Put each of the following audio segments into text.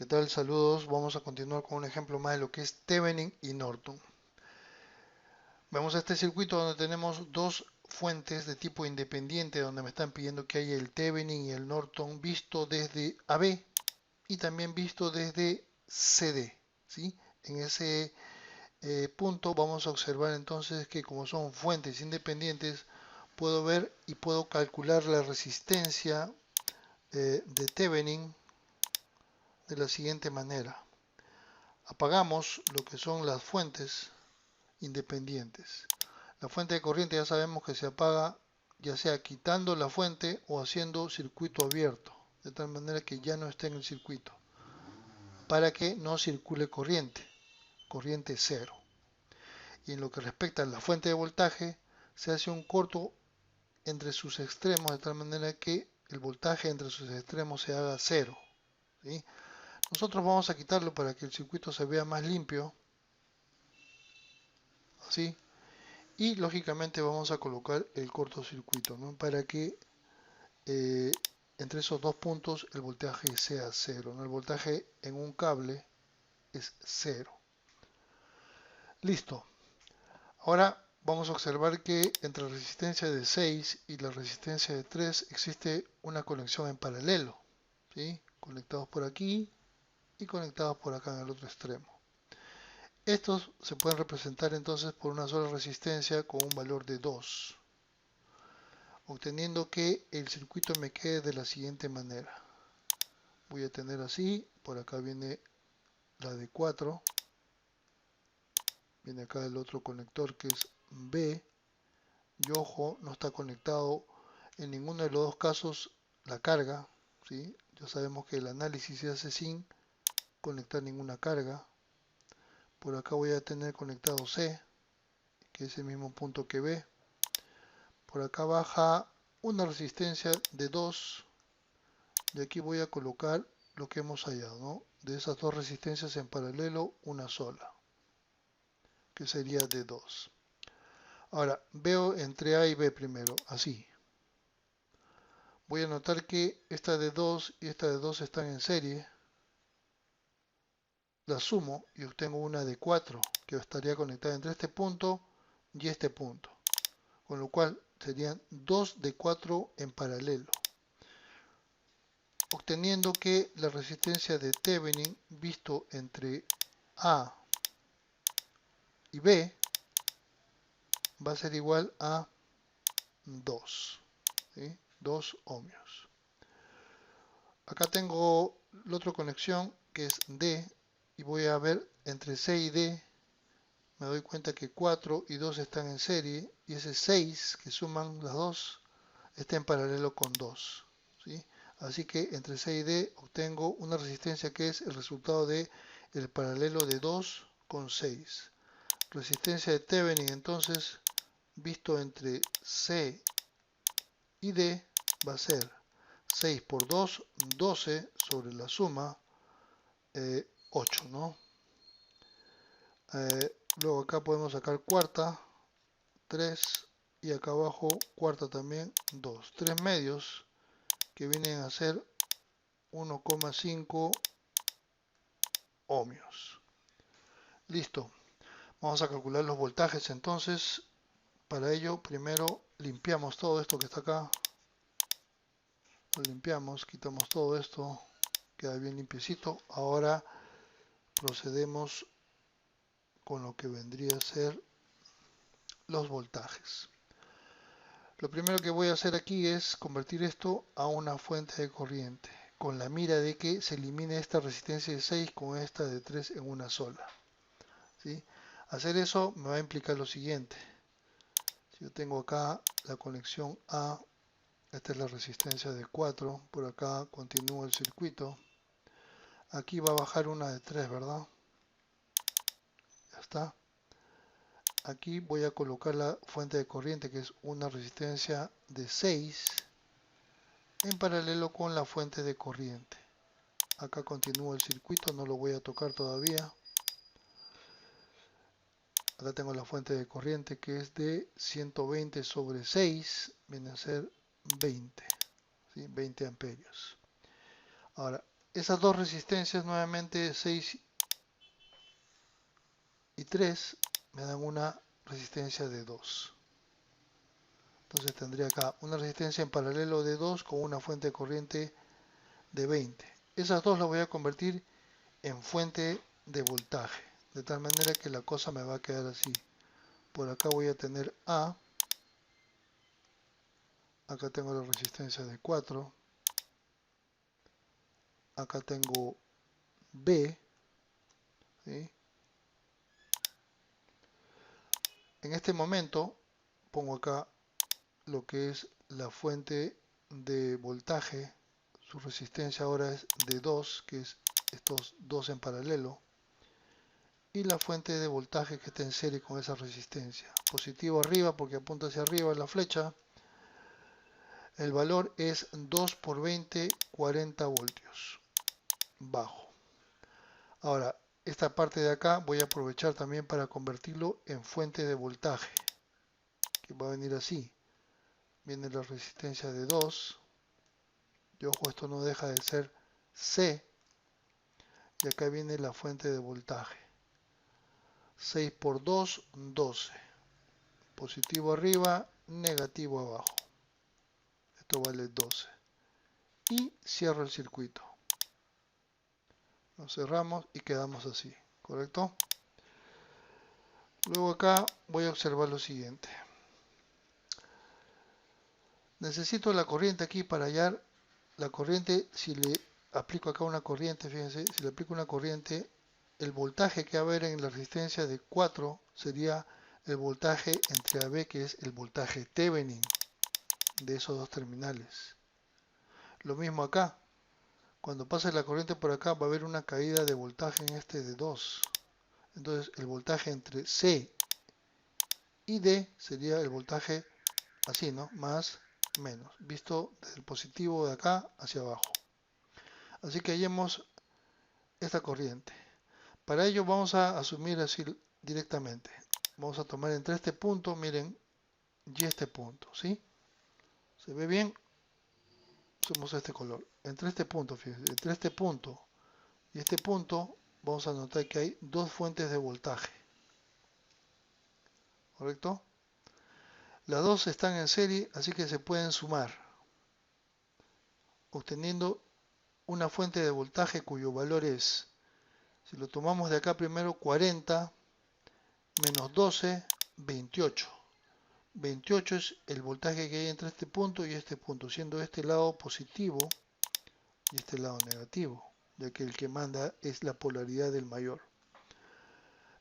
¿Qué tal? Saludos. Vamos a continuar con un ejemplo más de lo que es Thevenin y Norton. Vemos este circuito donde tenemos dos fuentes de tipo independiente donde me están pidiendo que haya el Thevenin y el Norton visto desde AB y también visto desde CD. ¿Sí? En ese punto vamos a observar entonces que como son fuentes independientes puedo ver y puedo calcular la resistencia de Thevenin de la siguiente manera. Apagamos lo que son las fuentes independientes. La fuente de corriente ya sabemos que se apaga ya sea quitando la fuente o haciendo circuito abierto, de tal manera que ya no esté en el circuito, para que no circule corriente cero. Y en lo que respecta a la fuente de voltaje, se hace un corto entre sus extremos, de tal manera que el voltaje entre sus extremos se haga cero. ¿Sí? Nosotros vamos a quitarlo para que el circuito se vea más limpio, así. Y lógicamente vamos a colocar el cortocircuito, ¿no? Para que entre esos dos puntos el voltaje sea cero, ¿no? El voltaje en un cable es cero. Listo. Ahora vamos a observar que entre la resistencia de 6 y la resistencia de 3 existe una conexión en paralelo, ¿sí? Conectados por aquí y conectados por acá en el otro extremo. Estos se pueden representar entonces por una sola resistencia con un valor de 2. Obteniendo que el circuito me quede de la siguiente manera. Voy a tener así, por acá viene la de 4, viene acá el otro conector que es B, y ojo, no está conectado en ninguno de los dos casos la carga, ¿sí? Ya sabemos que el análisis se hace sin conectar ninguna carga. Por acá voy a tener conectado C, que es el mismo punto que B. Por acá baja una resistencia de 2. Y aquí voy a colocar lo que hemos hallado, ¿no? De esas dos resistencias en paralelo, una sola, que sería de 2. Ahora, veo entre A y B primero, así. Voy a notar que esta de 2 y esta de 2 están en serie. Las sumo y obtengo una de 4, que estaría conectada entre este punto y este punto. Con lo cual serían 2 de 4 en paralelo. Obteniendo que la resistencia de Thevenin visto entre A y B va a ser igual a 2, ¿sí? 2 ohmios. Acá tengo la otra conexión que es D y voy a ver entre C y D. Me doy cuenta que 4 y 2 están en serie y ese 6 que suman las dos está en paralelo con 2, ¿sí? Así que entre C y D obtengo una resistencia que es el resultado de el paralelo de 2 con 6. Resistencia de Thevenin entonces visto entre C y D va a ser 6 por 2, 12 sobre la suma 8, ¿no? Luego acá podemos sacar cuarta, 3 y acá abajo cuarta también 2. 3 medios que vienen a ser 1,5 ohmios. Listo. Vamos a calcular los voltajes entonces. Para ello primero limpiamos todo esto que está acá. Lo limpiamos, quitamos todo esto. Queda bien limpiecito. Ahora procedemos con lo que vendría a ser los voltajes. Lo primero que voy a hacer aquí es convertir esto a una fuente de corriente, con la mira de que se elimine esta resistencia de 6 con esta de 3 en una sola, ¿sí? Hacer eso me va a implicar lo siguiente. Si yo tengo acá la conexión A, esta es la resistencia de 4, por acá continúa el circuito. Aquí va a bajar una de 3, ¿verdad? Ya está. Aquí voy a colocar la fuente de corriente que es una resistencia de 6 en paralelo con la fuente de corriente. Acá continúa el circuito, no lo voy a tocar todavía. Acá tengo la fuente de corriente que es de 120 sobre 6, viene a ser 20, ¿sí? 20 amperios. Ahora, Esas dos resistencias, nuevamente 6 y 3, me dan una resistencia de 2. Entonces tendría acá una resistencia en paralelo de 2 con una fuente de corriente de 20. Esas dos las voy a convertir en fuente de voltaje, de tal manera que la cosa me va a quedar así. Por acá voy a tener A, acá tengo la resistencia de 4, acá tengo B, ¿sí? En este momento pongo acá lo que es la fuente de voltaje, su resistencia ahora es de 2, que es estos dos en paralelo, y la fuente de voltaje que está en serie con esa resistencia. Positivo arriba porque apunta hacia arriba la flecha. El valor es 2 por 20, 40 voltios. Bajo. Ahora, esta parte de acá voy a aprovechar también para convertirlo en fuente de voltaje, que va a venir así. Viene la resistencia de 2. Y ojo, esto no deja de ser C. Y acá viene la fuente de voltaje. 6 por 2, 12. Positivo arriba, negativo abajo. Esto vale 12. Y cierro el circuito. Lo cerramos y quedamos así, ¿correcto? Luego acá voy a observar lo siguiente. Necesito la corriente aquí para hallar la corriente. Si le aplico acá una corriente, fíjense, si le aplico una corriente, el voltaje que va a haber en la resistencia de 4 sería el voltaje entre AB, que es el voltaje Thevenin de esos dos terminales. Lo mismo acá. Cuando pase la corriente por acá va a haber una caída de voltaje en este de 2. Entonces el voltaje entre C y D sería el voltaje así, ¿no? Más, menos. Visto desde el positivo de acá hacia abajo. Así que hallemos esta corriente. Para ello vamos a asumir así directamente. Vamos a tomar entre este punto, miren, y este punto, ¿sí? ¿Se ve bien? Usamos este color. Entre este punto, fíjense, entre este punto y este punto, vamos a notar que hay dos fuentes de voltaje. ¿Correcto? Las dos están en serie, así que se pueden sumar, obteniendo una fuente de voltaje cuyo valor es, si lo tomamos de acá primero, 40 menos 12, 28. 28 es el voltaje que hay entre este punto y este punto, siendo este lado positivo y este lado negativo, ya que el que manda es la polaridad del mayor.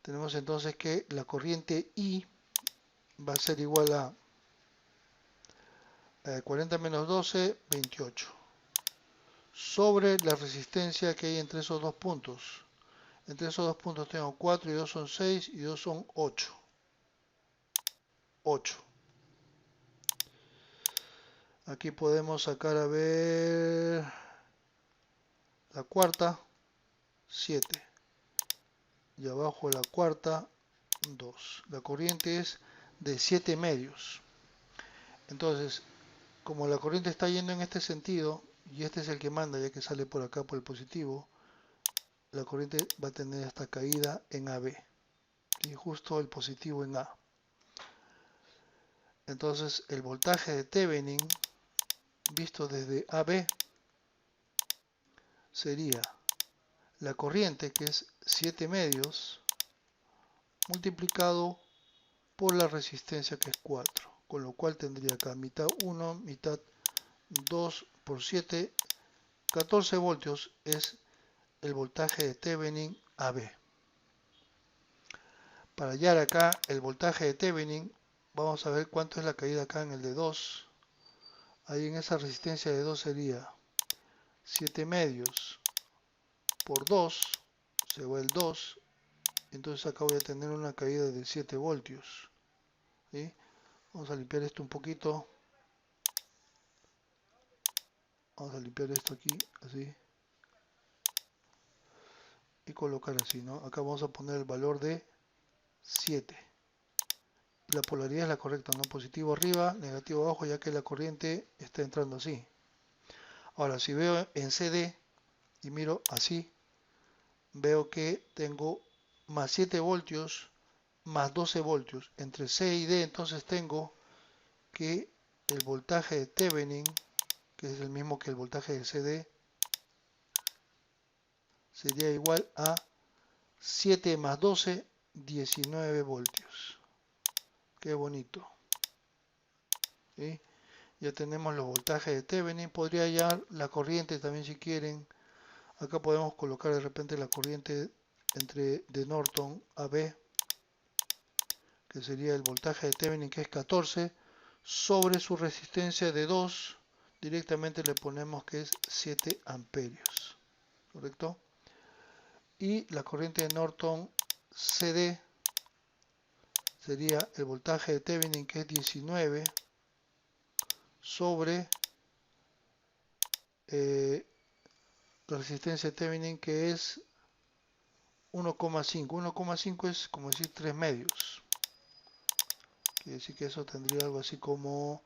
Tenemos entonces que la corriente I va a ser igual a 40 menos 12, 28, sobre la resistencia que hay entre esos dos puntos. Entre esos dos puntos tengo 4 y 2 son 6 y 2 son 8. 8. Aquí podemos sacar a ver la cuarta, 7. Y abajo la cuarta, 2. La corriente es de 7 medios. Entonces, como la corriente está yendo en este sentido, y este es el que manda, ya que sale por acá por el positivo, la corriente va a tener esta caída en AB. Y justo el positivo en A. Entonces, el voltaje de Thevenin, visto desde AB, sería la corriente, que es 7 medios, multiplicado por la resistencia, que es 4. Con lo cual tendría acá mitad 1, mitad 2 por 7, 14 voltios es el voltaje de Thevenin AB. Para hallar acá el voltaje de Thevenin, vamos a ver cuánto es la caída acá en el de 2. Ahí en esa resistencia de 2 sería 7 medios por 2, se va el 2, entonces acá voy a tener una caída de 7 voltios. ¿Sí? Vamos a limpiar esto un poquito. Vamos a limpiar esto aquí, así. Y colocar así, ¿no? Acá vamos a poner el valor de 7. La polaridad es la correcta, ¿no? Positivo arriba, negativo abajo, ya que la corriente está entrando así. Ahora, si veo en CD, y miro así, veo que tengo más 7 voltios más 12 voltios. Entre C y D entonces tengo que el voltaje de Thevenin, que es el mismo que el voltaje de CD, sería igual a 7 más 12, 19 voltios. Qué bonito. ¿Sí? Ya tenemos los voltajes de Thevenin. Podría hallar la corriente también si quieren. Acá podemos colocar de repente la corriente entre de Norton a B, que sería el voltaje de Thevenin, que es 14, sobre su resistencia de 2. Directamente le ponemos que es 7 amperios. ¿Correcto? Y la corriente de Norton CD sería el voltaje de Thevenin, que es 19, sobre la resistencia de Thevenin, que es 1,5. 1,5 es como decir 3 medios. Quiere decir que eso tendría algo así como,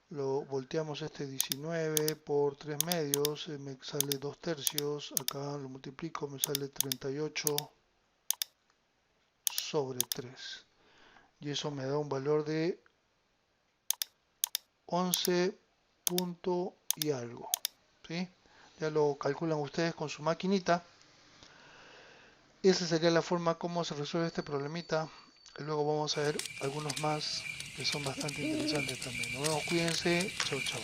lo volteamos este 19 por 3 medios, me sale 2 tercios. Acá lo multiplico, me sale 38 sobre 3. Y eso me da un valor de 11 punto y algo. ¿Sí? Ya lo calculan ustedes con su maquinita. Esa sería la forma como se resuelve este problemita. Luego vamos a ver algunos más que son bastante interesantes también. Nos vemos, cuídense. Chau, chau.